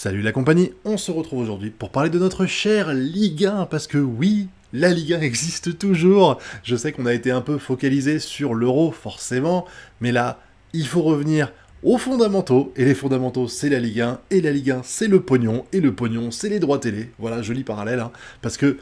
Salut la compagnie, on se retrouve aujourd'hui pour parler de notre chère Ligue 1, parce que oui, la Ligue 1 existe toujours. Je sais qu'on a été un peu focalisé sur l'Euro, forcément, mais là, il faut revenir aux fondamentaux, et les fondamentaux, c'est la Ligue 1, et la Ligue 1, c'est le pognon, et le pognon, c'est les droits télé. Voilà, joli parallèle, hein, parce que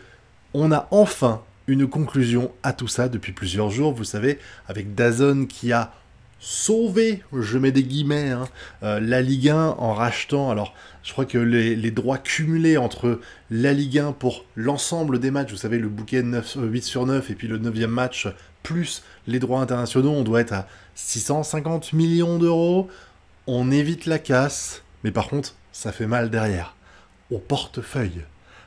on a enfin une conclusion à tout ça depuis plusieurs jours, vous savez, avec DAZN qui a sauvé, je mets des guillemets, hein, la Ligue 1 en rachetant, alors je crois que les droits cumulés entre la Ligue 1 pour l'ensemble des matchs, vous savez, le bouquet 8 sur 9 et puis le 9e match, plus les droits internationaux, on doit être à 650 millions d'euros. On évite la casse, mais par contre, ça fait mal derrière, au portefeuille.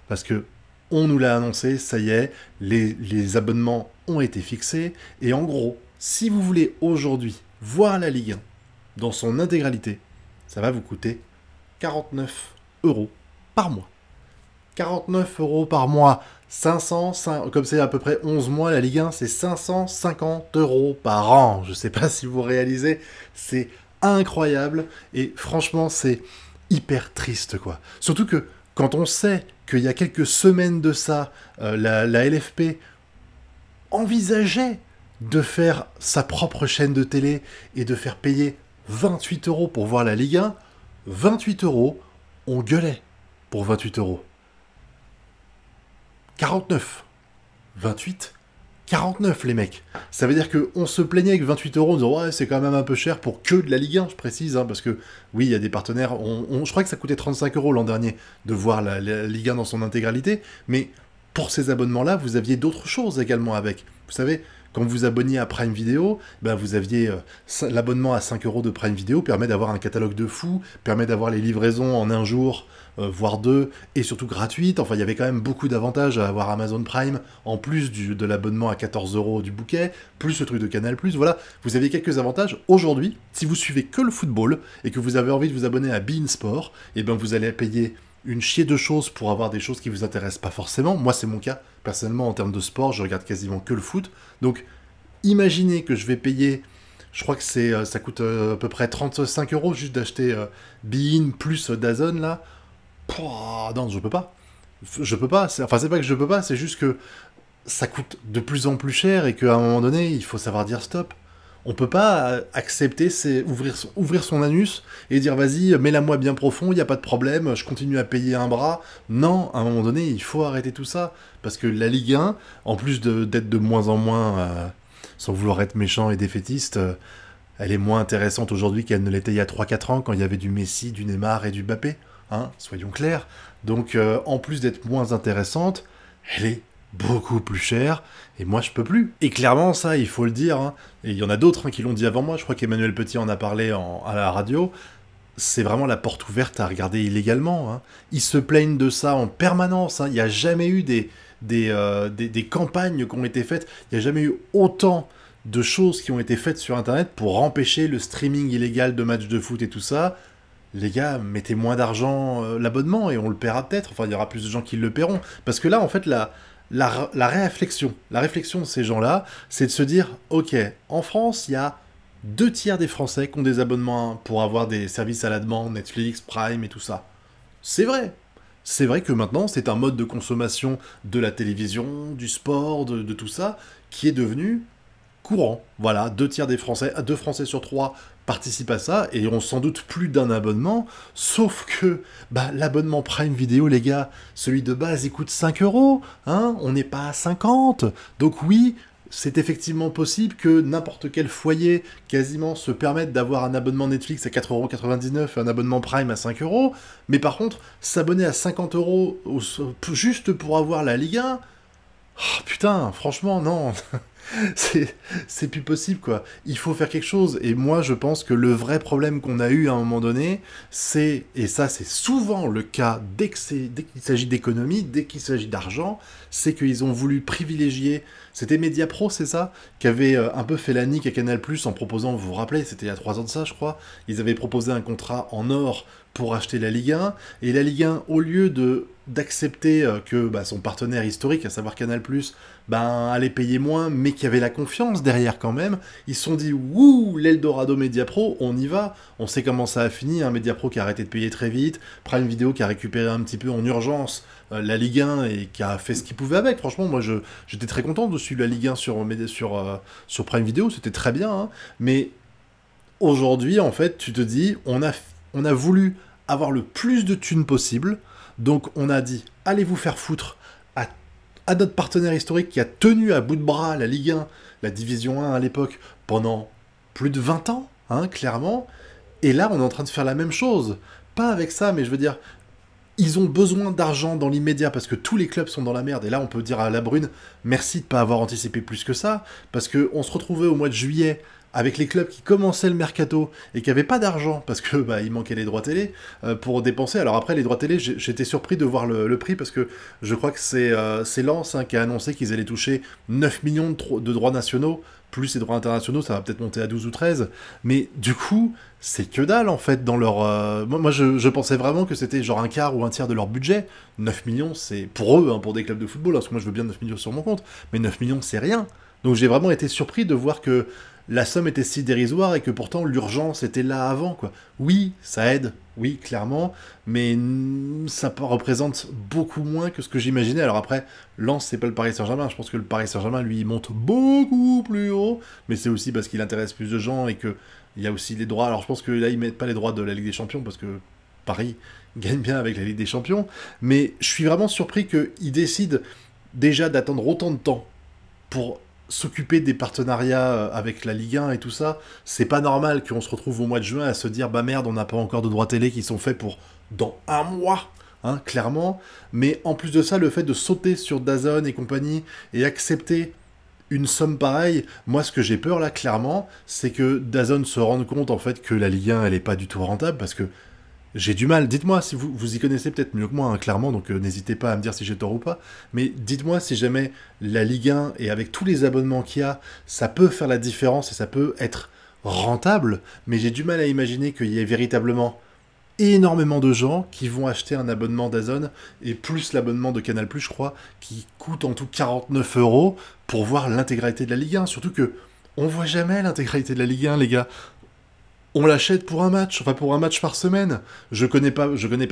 Parce que on nous l'a annoncé, ça y est, les abonnements ont été fixés, et en gros, si vous voulez aujourd'hui voir la Ligue 1 dans son intégralité, ça va vous coûter 49 € par mois. 49 € par mois, 500, comme c'est à peu près 11 mois, la Ligue 1, c'est 550 € par an. Je sais pas si vous réalisez, c'est incroyable, et franchement, c'est hyper triste, quoi. Surtout que, quand on sait qu'il y a quelques semaines de ça, la LFP envisageait de faire sa propre chaîne de télé et de faire payer 28 € pour voir la Ligue 1, 28 €, on gueulait pour 28 €. 49. 28. 49 les mecs. Ça veut dire qu'on se plaignait avec 28 € en disant ouais c'est quand même un peu cher pour que de la Ligue 1, je précise, hein, parce que oui il y a des partenaires, je crois que ça coûtait 35 € l'an dernier de voir la Ligue 1 dans son intégralité, mais pour ces abonnements-là, vous aviez d'autres choses également avec. Vous savez, quand vous abonniez à Prime Video, ben vous aviez l'abonnement à 5 € de Prime Video, permet d'avoir un catalogue de fou, permet d'avoir les livraisons en un jour, voire deux, et surtout gratuites. Enfin, il y avait quand même beaucoup d'avantages à avoir Amazon Prime, en plus de l'abonnement à 14 € du bouquet, plus le truc de Canal+. Voilà, vous aviez quelques avantages. Aujourd'hui, si vous suivez que le football, et que vous avez envie de vous abonner à beIN Sport, et ben vous allez payer une chier de choses pour avoir des choses qui vous intéressent pas forcément. Moi, c'est mon cas. Personnellement, en termes de sport, je regarde quasiment que le foot. Donc, imaginez que je vais payer, je crois que ça coûte à peu près 35 € juste d'acheter beIN plus DAZN, là. Pouah, non, je peux pas. Je peux pas. Enfin, c'est pas que je peux pas, c'est juste que ça coûte de plus en plus cher et qu'à un moment donné, il faut savoir dire stop. On peut pas accepter, ouvrir son anus et dire vas-y, mets-la-moi bien profond, il n'y a pas de problème, je continue à payer un bras. Non, à un moment donné, il faut arrêter tout ça. Parce que la Ligue 1, en plus d'être de moins en moins, sans vouloir être méchant et défaitiste, elle est moins intéressante aujourd'hui qu'elle ne l'était il y a 3-4 ans, quand il y avait du Messi, du Neymar et du Mbappé. Hein, soyons clairs. Donc, en plus d'être moins intéressante, elle est beaucoup plus cher, et moi je peux plus. Et clairement ça, il faut le dire, hein. Et il y en a d'autres qui l'ont dit avant moi, je crois qu'Emmanuel Petit en a parlé à la radio, c'est vraiment la porte ouverte à regarder illégalement, hein. Ils se plaignent de ça en permanence, hein. Il n'y a jamais eu des campagnes qui ont été faites, il n'y a jamais eu autant de choses qui ont été faites sur internet pour empêcher le streaming illégal de matchs de foot et tout ça. Les gars, mettez moins d'argent l'abonnement et on le paiera peut-être, enfin il y aura plus de gens qui le paieront, parce que là en fait la réflexion de ces gens-là, c'est de se dire, ok, en France, il y a 2 tiers des Français qui ont des abonnements pour avoir des services à la demande, Netflix, Prime et tout ça. C'est vrai. C'est vrai que maintenant, c'est un mode de consommation de la télévision, du sport, de tout ça, qui est devenu courant. Voilà, 2 tiers des Français, 2 Français sur 3 participent à ça, et ont sans doute plus d'un abonnement, sauf que l'abonnement Prime Video, les gars, celui de base, il coûte 5 €, hein, on n'est pas à 50. Donc oui, c'est effectivement possible que n'importe quel foyer quasiment se permette d'avoir un abonnement Netflix à 4,99 € et un abonnement Prime à 5 €, mais par contre, s'abonner à 50 € juste pour avoir la Ligue 1, oh, putain, franchement, non. C'est plus possible, quoi. Il faut faire quelque chose. Et moi, je pense que le vrai problème qu'on a eu à un moment donné, c'est, et ça c'est souvent le cas dès qu'il s'agit d'économie, dès qu'il s'agit d'argent, c'est qu'ils ont voulu privilégier, c'était Mediapro, c'est ça, qui avait un peu fait la nique à Canal+ en proposant, vous vous rappelez, c'était il y a 3 ans de ça, je crois, ils avaient proposé un contrat en or pour acheter la Ligue 1, et la Ligue 1, au lieu d'accepter que son partenaire historique, à savoir Canal+, allait payer moins, mais qu'il y avait la confiance derrière quand même, ils se sont dit, wouh, l'Eldorado Mediapro, on y va, on sait comment ça a fini, Mediapro qui a arrêté de payer très vite, Prime Video qui a récupéré un petit peu en urgence la Ligue 1 et qui a fait ce qu'il pouvait avec. Franchement, moi j'étais très content de suivre la Ligue 1 sur Prime Video, c'était très bien, hein. Mais aujourd'hui, en fait, tu te dis, on a voulu avoir le plus de thunes possible, donc on a dit, allez vous faire foutre à notre partenaire historique qui a tenu à bout de bras la Ligue 1, la Division 1 à l'époque, pendant plus de 20 ans, hein, clairement, et là on est en train de faire la même chose. Pas avec ça, mais je veux dire, ils ont besoin d'argent dans l'immédiat parce que tous les clubs sont dans la merde. Et là, on peut dire à La Brune, merci de ne pas avoir anticipé plus que ça, parce qu'on se retrouvait au mois de juillet avec les clubs qui commençaient le mercato et qui n'avaient pas d'argent parce que il manquait les droits télé pour dépenser. Alors après, les droits télé, j'étais surpris de voir le prix parce que je crois que c'est Lens qui a annoncé qu'ils allaient toucher 9 millions de droits nationaux, plus les droits internationaux, ça va peut-être monter à 12 ou 13. Mais du coup, c'est que dalle en fait dans leur... Moi je pensais vraiment que c'était genre un quart ou un tiers de leur budget. 9 millions, c'est pour eux, hein, pour des clubs de football, parce que moi je veux bien 9 millions sur mon compte, mais 9 millions c'est rien. Donc j'ai vraiment été surpris de voir que la somme était si dérisoire et que pourtant l'urgence était là avant, quoi. Oui, ça aide, oui, clairement, mais ça représente beaucoup moins que ce que j'imaginais. Alors après, Lens, c'est pas le Paris Saint-Germain. Je pense que le Paris Saint-Germain, lui, il monte beaucoup plus haut, mais c'est aussi parce qu'il intéresse plus de gens et que il y a aussi les droits. Alors je pense que là, ils mettent pas les droits de la Ligue des Champions parce que Paris gagne bien avec la Ligue des Champions, mais je suis vraiment surpris qu'ils décident déjà d'attendre autant de temps pour s'occuper des partenariats avec la Ligue 1 et tout ça. C'est pas normal qu'on se retrouve au mois de juin à se dire bah merde, on n'a pas encore de droits télé qui sont faits pour dans un mois, hein, clairement. Mais en plus de ça, le fait de sauter sur DAZN et compagnie et accepter une somme pareille, moi ce que j'ai peur là, clairement, c'est que DAZN se rende compte en fait que la Ligue 1 elle est pas du tout rentable parce que j'ai du mal, dites-moi si vous y connaissez peut-être mieux que moi, hein, clairement, donc n'hésitez pas à me dire si j'ai tort ou pas, mais dites-moi si jamais la Ligue 1, et avec tous les abonnements qu'il y a, ça peut faire la différence et ça peut être rentable, mais j'ai du mal à imaginer qu'il y ait véritablement énormément de gens qui vont acheter un abonnement DAZN, et plus l'abonnement de Canal+, je crois, qui coûte en tout 49 € pour voir l'intégralité de la Ligue 1, surtout que on voit jamais l'intégralité de la Ligue 1, les gars. On l'achète pour un match, enfin pour un match par semaine. Je connais pas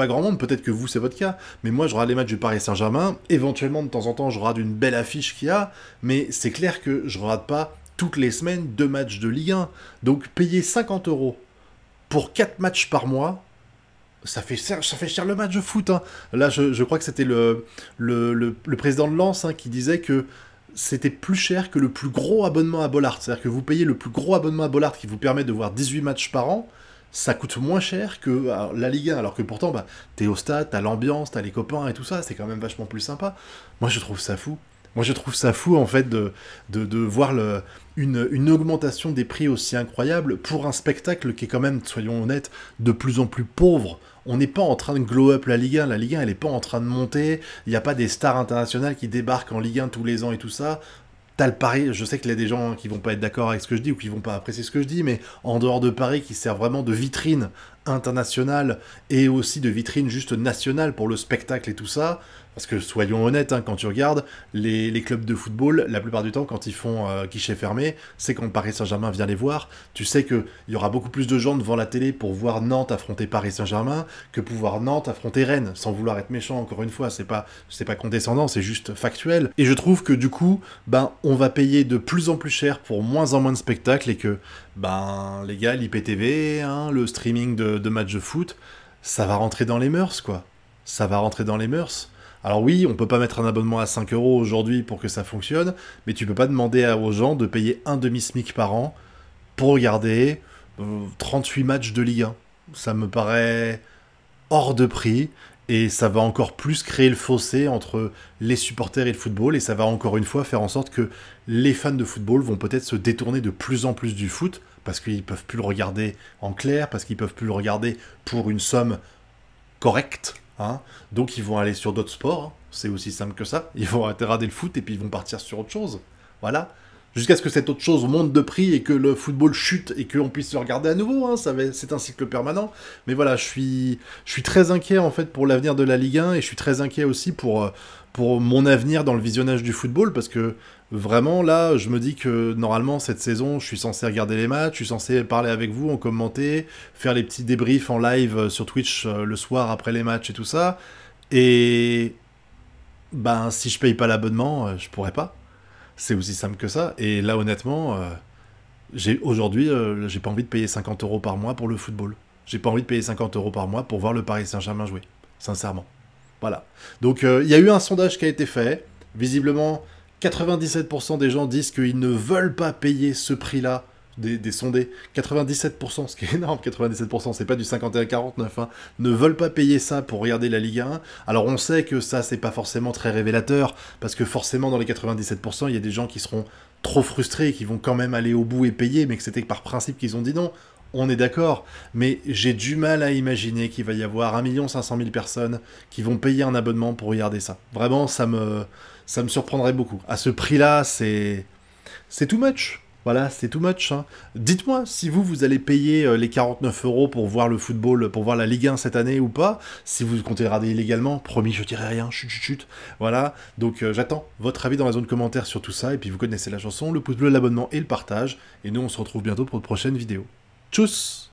grand monde, peut-être que vous c'est votre cas, mais moi je regarde les matchs du Paris Saint-Germain, éventuellement de temps en temps je regarde une belle affiche qu'il y a, mais c'est clair que je regarde pas toutes les semaines 2 matchs de Ligue 1. Donc payer 50 € pour 4 matchs par mois, ça fait cher le match de foot, hein. Là je crois que c'était le président de Lens, hein, qui disait que c'était plus cher que le plus gros abonnement à Bollard. C'est-à-dire que vous payez le plus gros abonnement à Bollard qui vous permet de voir 18 matchs par an, ça coûte moins cher que la Ligue 1, alors que pourtant, t'es au stade, t'as l'ambiance, t'as les copains et tout ça, c'est quand même vachement plus sympa. Moi, je trouve ça fou. Moi, je trouve ça fou, en fait, de voir une augmentation des prix aussi incroyable pour un spectacle qui est quand même, soyons honnêtes, de plus en plus pauvre. On n'est pas en train de glow up la Ligue 1. La Ligue 1, elle n'est pas en train de monter. Il n'y a pas des stars internationales qui débarquent en Ligue 1 tous les ans et tout ça. T'as le Paris, je sais qu'il y a des gens qui vont pas être d'accord avec ce que je dis ou qui vont pas apprécier ce que je dis, mais en dehors de Paris, qui sert vraiment de vitrine internationale et aussi de vitrine juste nationale pour le spectacle et tout ça, parce que soyons honnêtes, hein, quand tu regardes les clubs de football, la plupart du temps, quand ils font guichet fermé, c'est quand Paris Saint-Germain vient les voir. Tu sais qu'il y aura beaucoup plus de gens devant la télé pour voir Nantes affronter Paris Saint-Germain que pour voir Nantes affronter Rennes, sans vouloir être méchant, encore une fois, c'est pas condescendant, c'est juste factuel. Et je trouve que du coup, on va payer de plus en plus cher pour moins en moins de spectacles et que, les gars, l'IPTV, hein, le streaming de matchs de foot, ça va rentrer dans les mœurs, quoi. Ça va rentrer dans les mœurs. Alors oui, on peut pas mettre un abonnement à 5 € aujourd'hui pour que ça fonctionne, mais tu peux pas demander aux gens de payer un demi-SMIC par an pour regarder 38 matchs de Ligue 1. Ça me paraît hors de prix, et ça va encore plus créer le fossé entre les supporters et le football, et ça va encore une fois faire en sorte que les fans de football vont peut-être se détourner de plus en plus du foot, parce qu'ils peuvent plus le regarder en clair, parce qu'ils peuvent plus le regarder pour une somme correcte, hein. Donc ils vont aller sur d'autres sports, hein. C'est aussi simple que ça, ils vont arrêter le foot et puis ils vont partir sur autre chose, voilà. Jusqu'à ce que cette autre chose monte de prix et que le football chute et qu'on puisse le regarder à nouveau, hein, c'est un cycle permanent. Mais voilà, je suis très inquiet en fait pour l'avenir de la Ligue 1 et je suis très inquiet aussi pour mon avenir dans le visionnage du football parce que vraiment là, je me dis que normalement cette saison, je suis censé regarder les matchs, je suis censé parler avec vous, en commenter, faire les petits débriefs en live sur Twitch le soir après les matchs et tout ça. Et ben si je paye pas l'abonnement, je pourrais pas. C'est aussi simple que ça. Et là, honnêtement, aujourd'hui, j'ai pas envie de payer 50 euros par mois pour le football. J'ai pas envie de payer 50 euros par mois pour voir le Paris Saint-Germain jouer. Sincèrement. Voilà. Donc, il y a eu un sondage qui a été fait. Visiblement, 97% des gens disent qu'ils ne veulent pas payer ce prix-là des sondés. 97%, ce qui est énorme, 97%, c'est pas du 51-49, hein, ne veulent pas payer ça pour regarder la Ligue 1. Alors on sait que ça, c'est pas forcément très révélateur, parce que forcément, dans les 97%, il y a des gens qui seront trop frustrés, qui vont quand même aller au bout et payer, mais que c'était par principe qu'ils ont dit non. On est d'accord, mais j'ai du mal à imaginer qu'il va y avoir 1 500 000 personnes qui vont payer un abonnement pour regarder ça. Vraiment, ça me surprendrait beaucoup. À ce prix-là, c'est too much. Voilà, c'est too much. Hein. Dites-moi si vous allez payer les 49 euros pour voir le football, pour voir la Ligue 1 cette année ou pas. Si vous comptez le regarder illégalement, promis, je dirai rien. Chut, chut, chut. Voilà, donc j'attends votre avis dans la zone commentaire sur tout ça. Et puis vous connaissez la chanson, le pouce bleu, l'abonnement et le partage. Et nous, on se retrouve bientôt pour de prochaines vidéos. Tchuss!